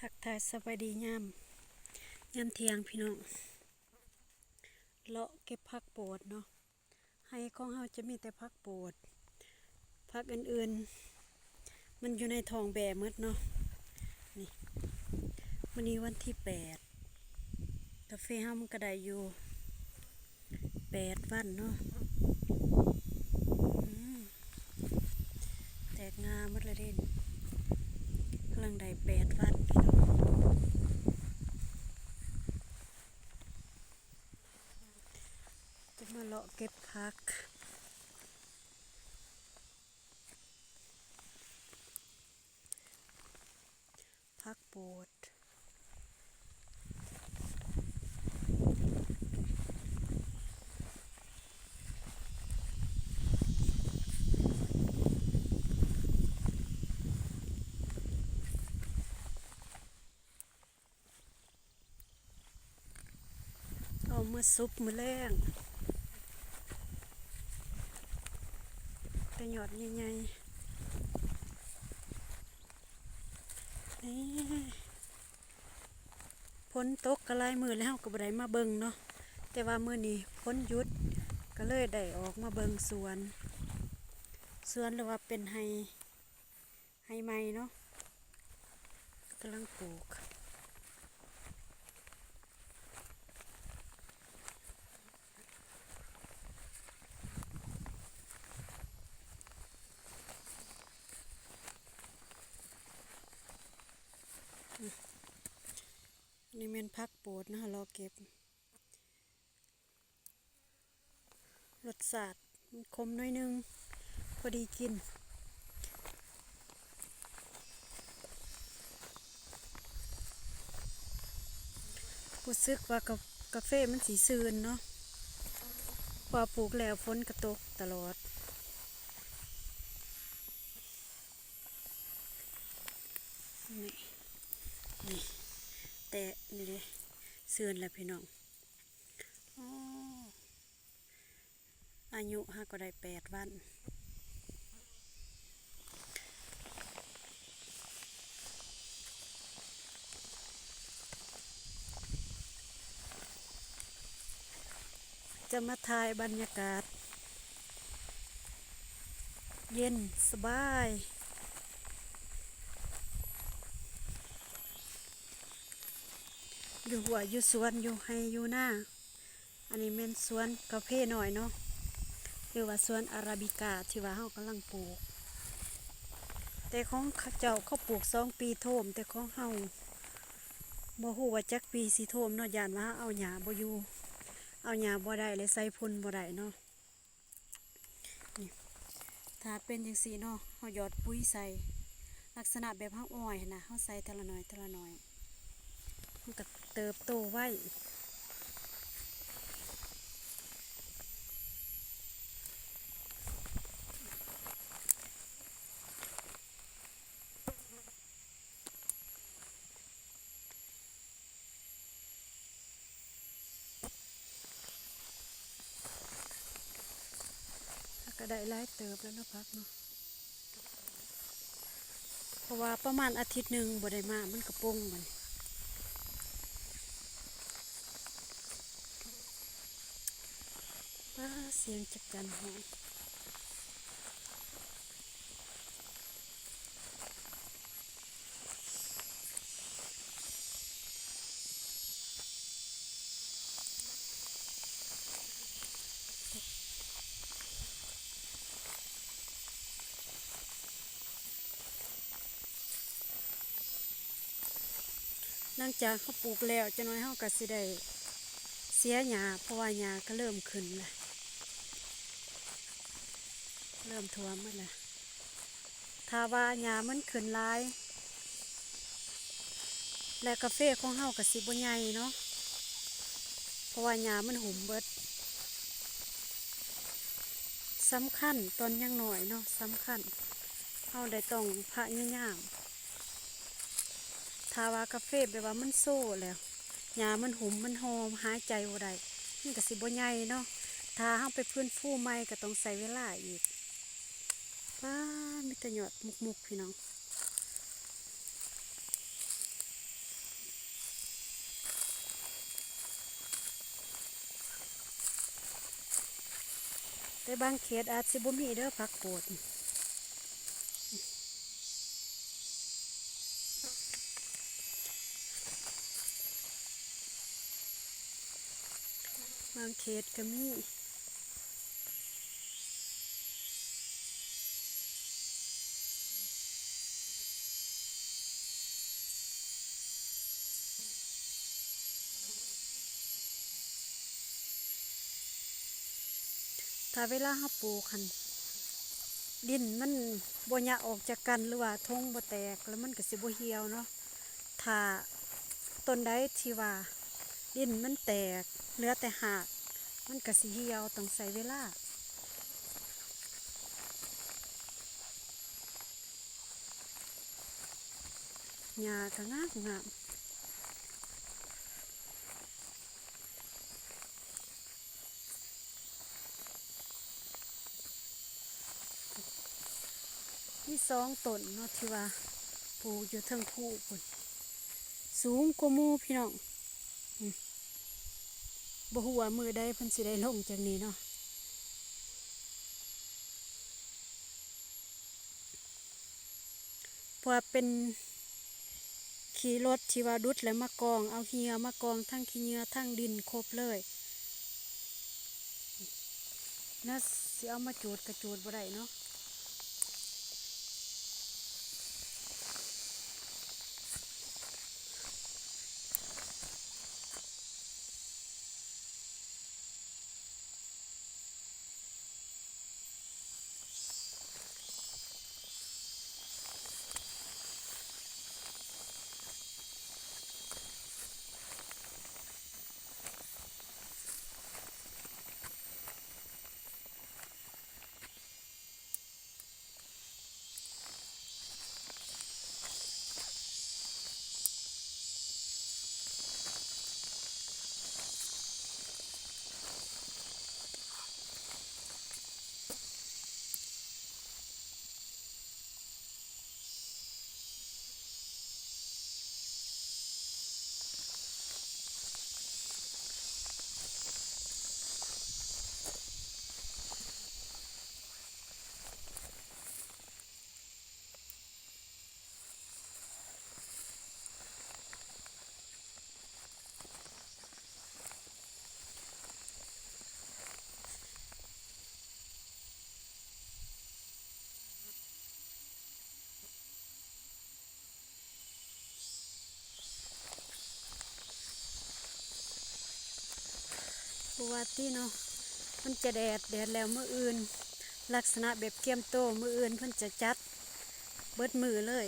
ทักทายสบายดียามเที่ยงพี่น้องเลาะเก็บผักโปดเนาะให้ของเฮาจะมีแต่ผักโปดผักอื่นๆมันอยู่ในท้องแบหมดเนาะนี่วันนี้วันที่8กาแฟเฮามันก็ได้อยู่8วันเนาะแตกงามหมดเลยเด่นกำลังได้8วันพี่น้องจะมาเลาะเก็บผักโปดเอามาซุปมือแรงแต่หยอดใหญ่ๆนี่ฝนตกก็หลายมื้อแล้วก็บ่ได้มาเบิ่งเนาะแต่ว่ามื้อนี้ฝนหยุดก็เลยได้ออกมาเบิ่งสวนหรือว่าเป็นไฮไม้เนาะกำลังปลูกนี่เป็นผักโปดนะรอเก็บรสชาติคมน้อยนึงพอดีกินรู้สึกว่ากาแฟมันสีซื่นเนาะพอปลูกแล้วฝนกระตกตลอดนี่แต่นี่เลยซื่นแล้วพี่น้องอายุฮะก็ได้8 วันจะมาถ่ายบรรยากาศเย็นสบายอยู่หัวอยู่สวนอยู่ให้อยู่หน้าอันนี้เป็นสวนกาแฟหน่อยเนาะหรือว่าสวนอาราบิก้าที่ว่าเขากำลังปลูกแต่ของเจ้าเขาปลูก2 ปีโทมแต่ของเฮาบ่ฮู้ว่าจักปีสิโทมเนาะย่านว่าเอาหญ้าบ่อยู่เอาหญ้าบ่ได้เลยใส่พ่นบ่ได้เนาะนี่ถ้าเป็นจังซี่เนาะเฮาหยอดปุ๋ยใส่ลักษณะแบบเฮาอ้อยนะเฮาใส่แต่ละหน่อยมันก็เติบโตไว้ก็ได้หลายเติบแล้วเนาะพักเนาะเพราะว่าประมาณอาทิตย์หนึ่งบ่ได้มามันกระปงมันว้าเสียงจักจั่นหอนหลังจากเขาปลูกแล้วจะน้อยเขาก็สิได้เสียหญ้าเพราะว่าหญ้าก็เริ่มขึ้นแล้วเริ่มท่วมหมดแล้วถ้าว่าหญ้ามันขึ้นหลายและกาแฟของเฮาก็สิบ่ใหญ่เนาะเพราะว่าหญ้ามันหุ่มเบิดสำคัญตอนยังน้อยเนาะสำคัญเฮาได้ต้องพยายามถ้าว่ากาแฟแบบว่ามันโซ่แล้วหญ้ามันหุ่มมันหอมหายใจบ่ได้มันก็สิบ่ใหญ่เนาะถ้าเฮาไปฟื้นฟูใหม่ก็ต้องใช้เวลาอีกว้ามีแต่หยอดมุกๆพี่น้อง แต่บางเขตอาจสิบ่มีเด้อผักโปดบางเขตก็มีถ้าเวลาเราปลูกคันดินมันบ่หยะออกจากกันหรือว่าทงบ่แตกแล้วมันก็สิบ่เหี่ยวเนาะถ้าต้นใดที่ว่าดินมันแตกเหลือแต่หากมันก็สิเหี่ยวต้องใช้เวลาหญ้าก็งามมี2ต้นเนาะที่ว่าปลูกอยู่เทิงภูพุ่นสูงกว่าหมู่พี่น้องบ่ฮู้ว่ามื้อใดเพิ่นสิได้ลงจากนี้เนาะเพราะว่าเป็นขี่รถที่ว่าดุดแล้วมากองเอาเหี่ยวมากองทั้งขี้เหงื่อทั้งดินครบเลยน่าสิเอามาจูดกระจูดบ่ได้เนาะเพราะว่าที่เนาะมันจะแดดแล้วมื้ออื่นลักษณะแบบเกียมโตมื้ออื่นเพิ่นจะจัดเบิดมือเลย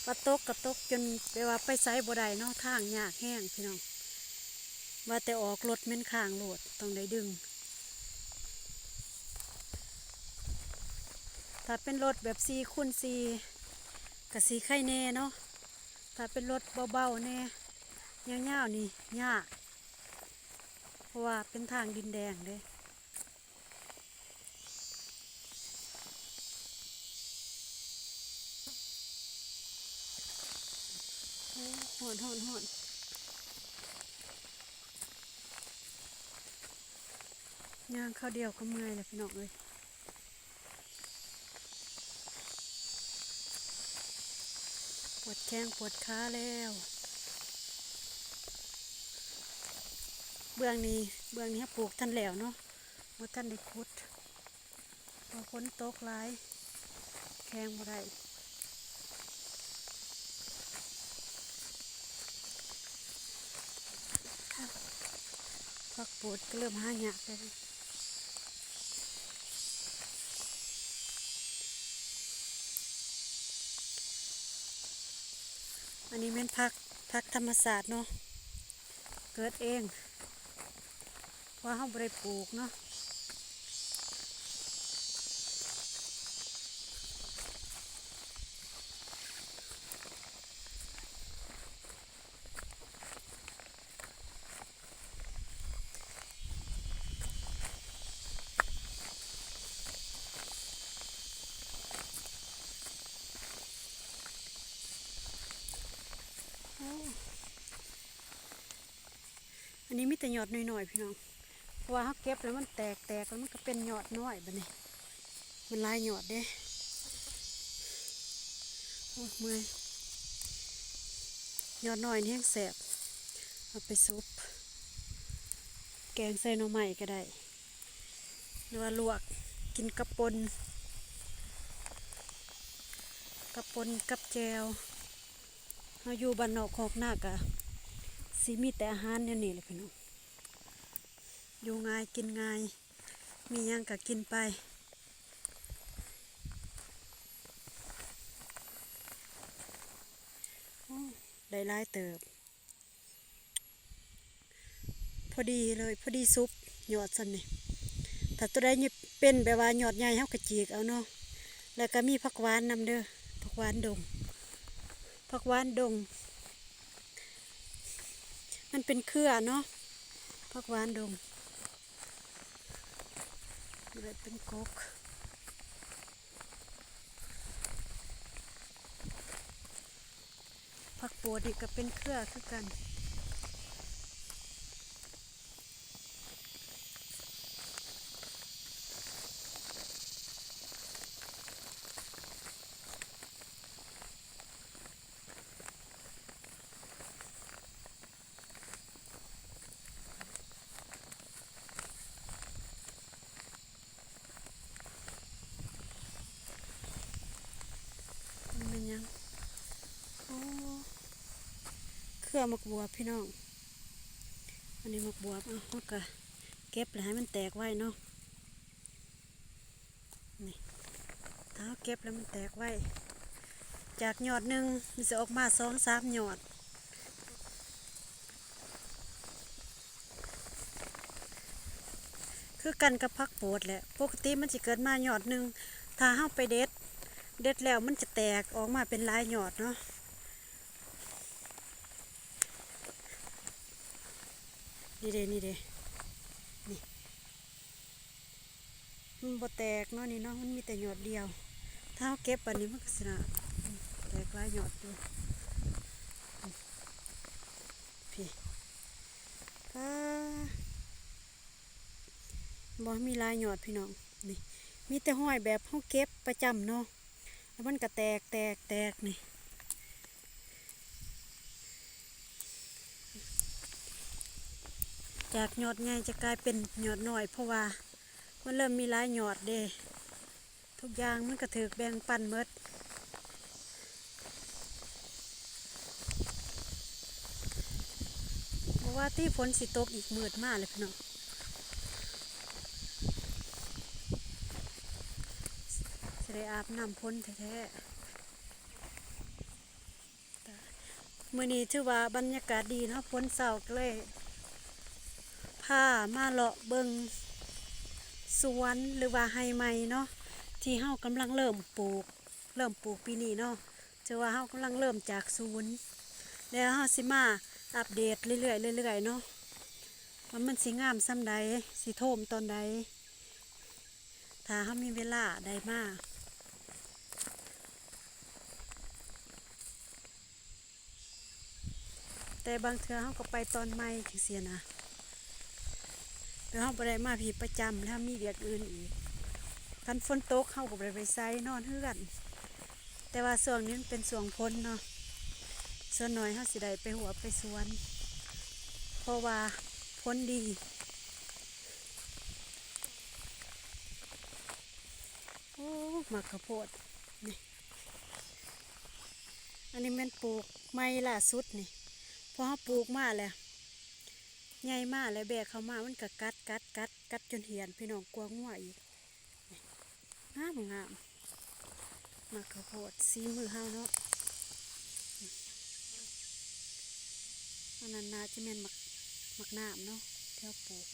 ว่าตกก็ตกจนไปว่าไปไสบ่ได้เนาะทางยากแห้งพี่น้องว่าแต่ออกรถแม่นข้างโลดต้องได้ดึงถ้าเป็นรถแบบ4x4ก็สิไข่แน่เนาะถ้าเป็นรถเบาๆแน่ยาวๆนี่ยากเพราะว่าเป็นทางดินแดงเด้หอนย่างข้าวเดียวก็เมื่อยแล้วพี่น้องเลยปวดแข้งปวดขาแล้วเบื้องนี้ปลูกท่านแล้วเนาะว่าท่านได้ขุดพอฝนตกหลายแข้งบ่ได้พักปวดก็เริ่มหายากเลยอันนี้เป็นพักธรรมศาสตร์เนาะเกิดเองว่าเขาบ่ได้ปลูกเนาะอันนี้มีแต่ยอดน้อยๆพี่น้อง ว่าเขาเก็บแล้วมันแตกแล้วมันก็เป็นยอดน้อยแบบนี้มันลายยอดเด้โอ้ยเมื่อยยอดน้อยนี่แห้งแสบเอาไปซุปแกงใส่หน่อไม้ก็ได้หรือว่าลวกกินกับปนกับแจวเราอยู่บ้านนอกคอกหน้ากะสิมีแต่อาหารเนี่ยนี่แหละพี่น้องอยู่ง่ายกินง่ายมีหยังก็กินไปได้หลายเติบพอดีเลยพอดีซุปยอดสันนี่ถ้าตัวใดนี่เป็นแบบว่ายอดใหญ่เฮากระจีกเอาเนาะแล้วก็มีผักหวานนำเด้อผักหวานดงมันเป็นเครือเนาะผักหวานดงเลยเป็นกกผักโปดนี่ก็เป็นเครือคือกันมันเป็นยังโอ้เครือหมกบัวพี่น้องอันนี้หมกบัวเอาเขาก็เก็บแล้วให้มันแตกไว้เนาะนี่ถ้าเก็บแล้วมันแตกไว้จากหยอดหนึ่งมันจะออกมา2-3หยอดคือกันกับผักโปดแหละปกติมันจะเกิดมาหยอดหนึ่งถ้าเฮาไปเด็ดแล้วมันจะแตกออกมาเป็นหลายหยอดเนาะนี่เด้นี่มันบ่แตกเนาะนี่เนาะมันมีแต่หยอดเดียวถ้าเก็บอันนี้มันก็สินะแตกหลายหยอดอยู่พี่บ่มีหลายหยอดพี่น้องนี่มีแต่ห้อยแบบเฮาเก็บประจำเนาะแล้วมันก็แตกนี่จากหยอดใหญ่จะกลายเป็นหยอดน้อยเพราะว่ามันเริ่มมีหลายหยอดเด้ทุกอย่างมันก็ถูกแบ่งปันหมดเพราะว่าที่ฝนสิตกอีกมืดมากเลยพี่น้องจะได้อาบน้ำพ้นแท้ๆมื้อนี้ถือว่าบรรยากาศดีเนาะฝนเศร้าเลยพามาเลาะเบิงสวนหรือว่าไฮไม้เนาะที่เฮากำลังเริ่มปลูกปีนี้เนาะถือว่าเฮากำลังเริ่มจากศูนย์แล้วเฮาสิมาอัปเดตเรื่อยๆเนาะว่ามันสิงามส่ำใดสิโทมตอนใดถ้าเฮามีเวลาได้มาแต่บางเทื่อเฮาก็ไปตอนใหม่จังซี่นะแล้วเฮาบ่ได้มาพี่ประจำแล้วมีเวียกอื่นอีกคันฝนตกเฮาก็บ่ได้ไปไสนอนเฮือนแต่ว่าช่วงนี้มันเป็นช่วงฝนเนาะส่วนน้อยเฮาสิได้ไปหัวไปสวนเพราะว่าฝนดีโอ้หมักข้าวโพดนี่อันนี้แม่นปลูกไม้ล่าสุดนี่พอเฮาปลูกมาแล้วใหญ่มากแล้วแบกเข้ามามันก็กัดจนเหียนพี่น้องกลัวงัวอีกงามหมักข้าวโพดสีมือเฮาเนาะอันนั้นน่าจะแม่นหมักน้ำเนาะที่เฮาปลูก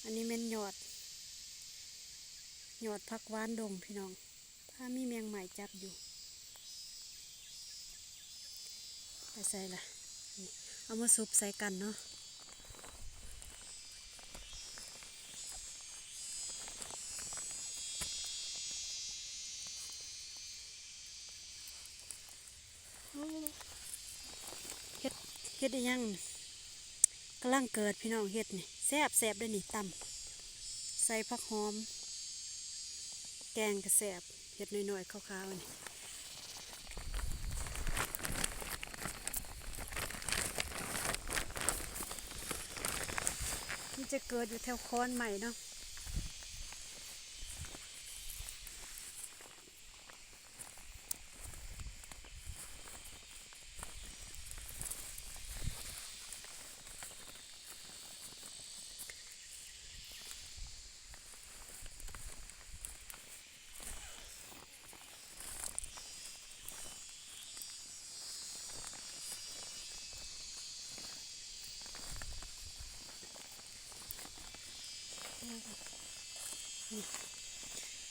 อันนี้แม่นยอดผักหวานดงพี่น้องถ้ามีแมงใหม่จับอยู่ไปใส่ละนี่เอามาซุปใส่กันเนาะเฮ็ดอีหยังก ำลังเกิดพี่น้องเฮ็ดนี่แซ่บแซ่บได้นี่ตำใส่ผักหอมแกงกระแซ่บเฮ็ดน้อยๆขาวๆนี่มันจะเกิดอยู่แถวค้อนใหม่เนาะ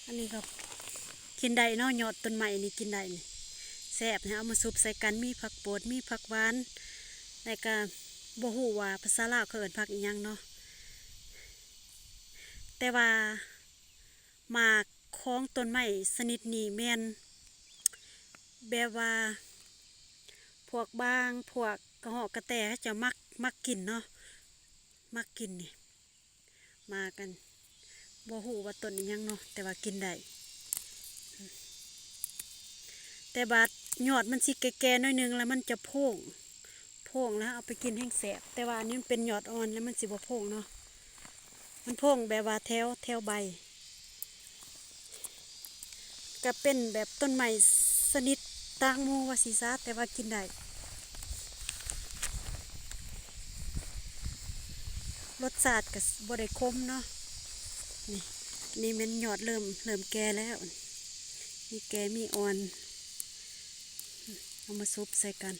อันนี้ก็กินได้เนาะยอดต้นใหม่นี่กินได้นี่แซ่บนะเอามาซุปใส่กันมีผักโปดมีผักหวานแล้วก็บ่ฮู้ว่าภาษาลาวเขาเอิ้นผักอีหยังเนาะแต่ว่าหมากของต้นไม้ชนิดนี้แม่นแบบว่าพวกบางพวกกระหอกกระแตเขาจะมักกินเนาะมักกินนี่มากันบ่ฮู้ว่าต้นอีหยังเนาะแต่ว่ากินได้แต่บาดยอดมันสิแก่ๆหน่อยนึงแล้วมันจะโพ่งแล้วเอาไปกินแห้งแสบแต่ว่าอันนี้มันเป็นยอดอ่อนแล้วมันสิบ่โพ่งเนาะมันโพ่งแบบว่าแถวใบก็เป็นแบบต้นไม้ชนิดต่างหมู่ว่าสิซะแต่ว่ากินได้รสชาติก็บ่ได้คมเนาะนี่มันยอดเริ่มแก่แล้วมีแก่มีอ่อนเอามาซุปใส่กัน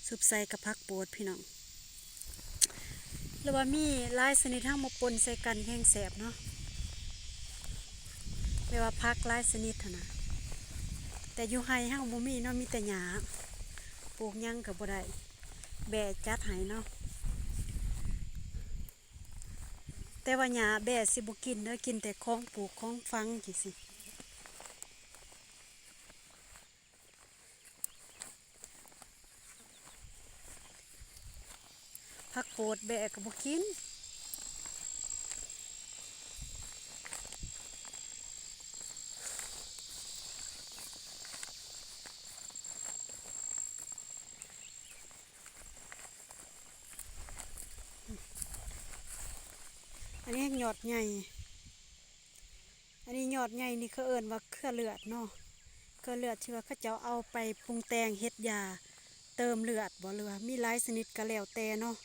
ซุปใส่กับผักโปดพี่น้องหรือว่ามีหลายชนิดทั้งมาปนใส่กันแห้งแสบเนาะไม่ว่าผักหลายชนิดนะแต่อยู่ไฮเฮาบ่มีเนาะมีแต่หญ้าปลูกหยังก็บ่ได้แบะจัดให้เนาะแต่ว่าหญ้าแบะสิบ่กินเด้อกินแต่ของปลูกของฟังจังซี่ผักโปดแบะก็บ่กินอันนี้ยอดใหญ่อันนี้ยอดใหญ่นี่เขาเอิ้นว่าเครือเลือดเนาะเครือเลือดที่ว่าเขาเจ้าเอาไปปรุงแต่งเฮ็ดยาเติมเลือดบ่หรือว่ามีหลายชนิดก็แล้วแต่เนาะ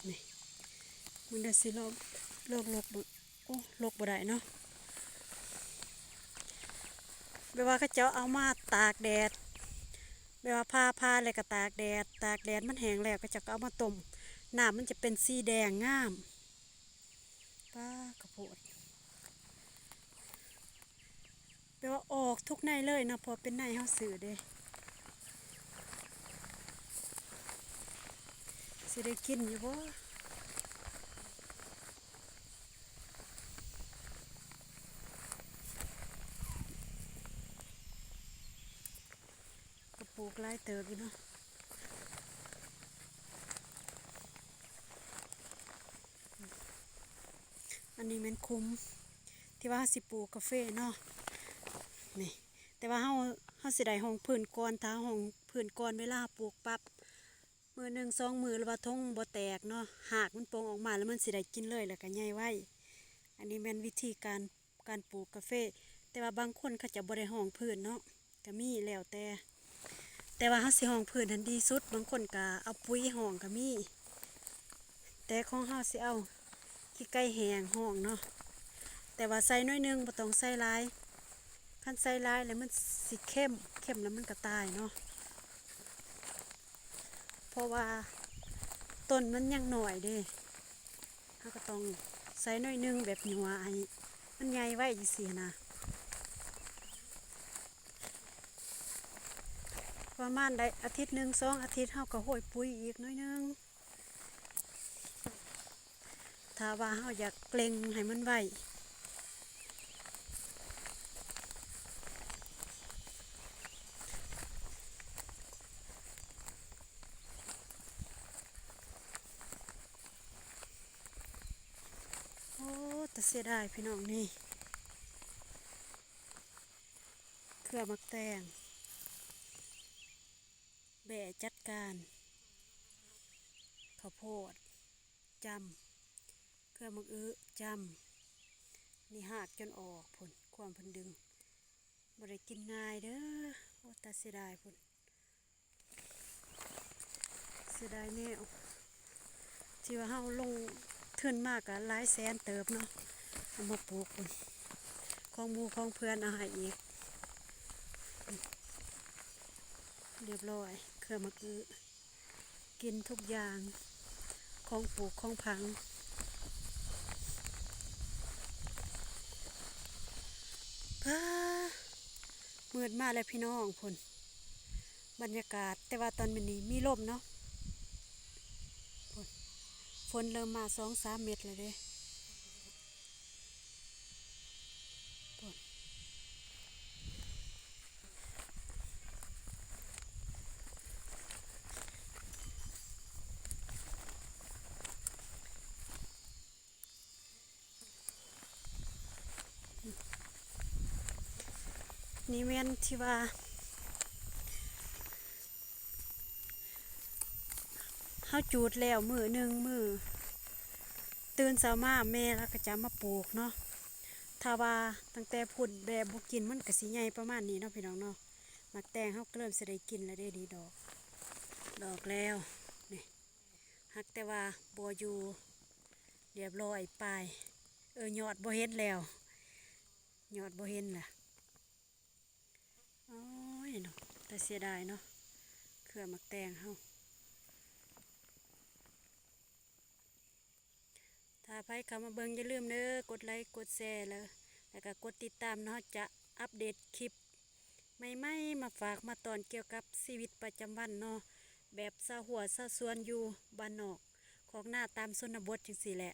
นี่มันได้สิลกบ่โอ้ลกบ่ได้เนาะแปลว่าเขาเจ้าเอามาตากแดดแปลว่าพาแล้วก็ตากแดดมันแห้งแล้วก็จะเอามาต้มน้ำมันจะเป็นสีแดงงามป้ากระโพดแปลว่าออกทุกในเลยนะพอเป็นในเฮาซื้อเด้สิได้กินอยู่บ่กระปลูกหลายเติบอยู่เนาะอันนี้มันคุ้มที่ว่าสิปลูกกาแฟเนาะนี่แต่ว่าเฮาสิได้ห้องพื้นก่อนถ้าห้องพื้นก่อนเวลาปลูกปั๊บมือหนึ่ง2 มือแล้วว่าทงบ่แตกเนาะหากมันโป่งออกมาแล้วมันสิได้กินเลยแล้วก็ใหญ่ไว้อันนี้แม่นวิธีการปลูกกาแฟแต่ว่าบางคนเขาจะบ่ได้ห้องพื้นเนาะก็มีแล้วแต่ว่าเฮาสิห้องพื้นทันดีสุดบางคนก็เอาปุ๋ยห้องก็มีแต่ของเฮาสิเอาขี้ไก่แห้งห้องเนาะแต่ว่าใส่น้อยนึงบ่ต้องใส่หลายคันใส่หลายแล้วมันสิเข้มแล้วมันก็ตายเนาะเพราะว่าต้นมันยังหน่อยเด้เราก็ต้องใส่น้อยนึงแบบหนัวให้มันใหญ่ไว้จังซี่นะประมาณได้อาทิตย์หนึ่ง2 อาทิตย์เราก็โรยปุ๋ยอีกน้อยนึง ถ้าว่าเฮาอยากเกร็งให้มันไวโอ้แต่เสียดายพี่น้องนี่เครือมักแตงแบะจัดการข้าวโพดจำเครือมักอื้อจำนี่หากจนออกผลความเพิ่นดึงบ่ได้กินง่ายเด้อโอ้แต่เสียดายพุ่นเสียดายแนวที่ว่าเฮาลงทุนมากอะหลายแสนเติบเนาะเอามาปลูกพุ่นของหมู่ของเพื่อนเอาให้อีกเรียบร้อยเครือมะกือกินทุกอย่างของปลูกของพังพ้ามืดมากเลยพี่น้องพุ่นบรรยากาศแต่ว่าตอนนี้มีลมเนาะฝนเริ่มมา2-3 เม็ดเลยเด้นี่แม่นที่ว่าเฮาจูดแล้วมือหนึ่งมือตื่นเช้ามาแม่แล้วก็จะมาปลูกเนาะถ้าว่าตั้งแต่พุ่นแบบบ่กินมันก็สิใหญ่ประมาณนี้เนาะพี่น้องเนาะมักแตงเฮาก็เริ่มสิได้กินแล้วเด้ดีดอกแล้วนี่ฮักแต่ว่าบ่อยู่เรียบร้อยปลายยอดบ่เห็นแล้วยอดบ่เห็นล่ะโอ้ยเนาะแต่เสียดายเนาะเครือมักแตงเฮาถ้าใครเข้ามาเบิ่งอย่าลืมเด้อกดไลค์กดแชร์แล้วก็กดติดตามเนาะจะอัปเดตคลิปใหม่ๆมาฝากมาตอนเกี่ยวกับชีวิตประจำวันเนาะแบบชาวหัวชาวสวนอยู่บ้านนอกของหน้าตามชนบทจังซี่แหละ